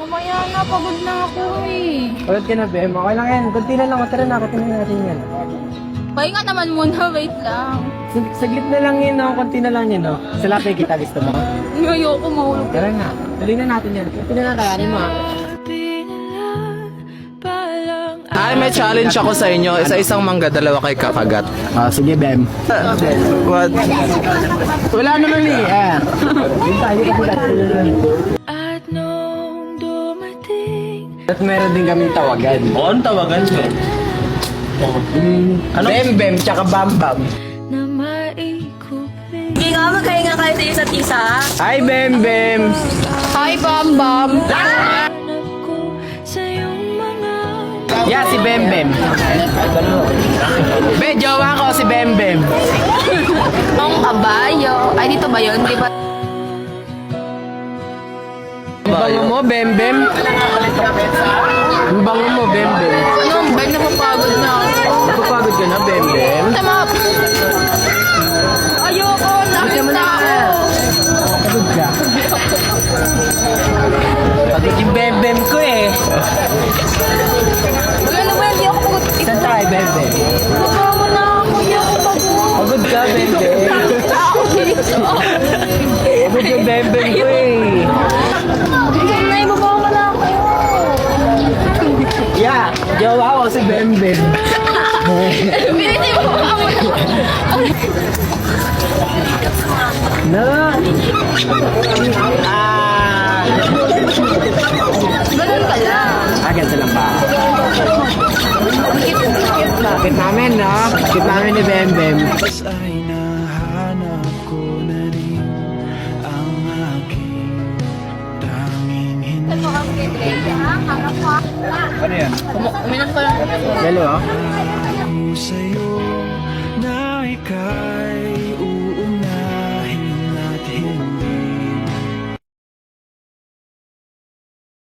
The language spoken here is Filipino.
Mamaya na, pagod na ako eh. Ulit ka na, Bem. Okay lang yan. Kunti na lang. Tara na, katingin natin yan. Pahinga naman muna, wait lang. Saglit na lang yun, no? Kunti na lang yun, no? Sa lapay kita, gusto mo? Ayoko mahulog. Tara na. Tuloy na natin yan. Kunti na lang, kayanin mo, ha? Ay, may challenge ako sa inyo. Isa-isang mangga, dalawa kay kakagat. Ah, sige, Bem. What? Wala naman eh. Yung tayo kasi At nung dumating at meron din kaming tawagan. On tawagan ko. Ano? Bem, Bem, tsaka Bam Bam. na maikupin. Hindi nga, magkahinga kayo sa isa't isa. Hi, Bem, Bem. Hi, Bam Bam. Hanap ko sa iyong mga Yeah, si Bem, Bem. Be, jowa ko si Bem, Bem. Ang kabayo. Ay, dito ba yun? Di ba? Ang bango mo, Bem, Bem. Ang bango mo, Bem, Bem. Ano, Ben, napapagod na ako. Napapagod ka na, Bem, Bem. Tama. Ayoko, nakit na ako. Pagod ka. Pagod yung Bem, Bem ko eh. Ano ba, hindi ako pagod. Saan tayo, Bem, Bem? Baba mo na ako, hindi ako pagod. Pagod ka, Bem, Bem. Ako dito. Pagod yung Bem, Bem ko eh. Nay, baba mo na ako. Yeah, jowa ko si Bem, Bem. Hindi mo baba mo na. Na. Ah. Ganun ka lang. Ganito lang ba? Bakit namin, no? Bakit namin ni Bem, Bem. ay nahanap ko na rin ang aking tanging hindi Ano yan? Uminom ko lang. Dalawa? ko sa'yo na ika'y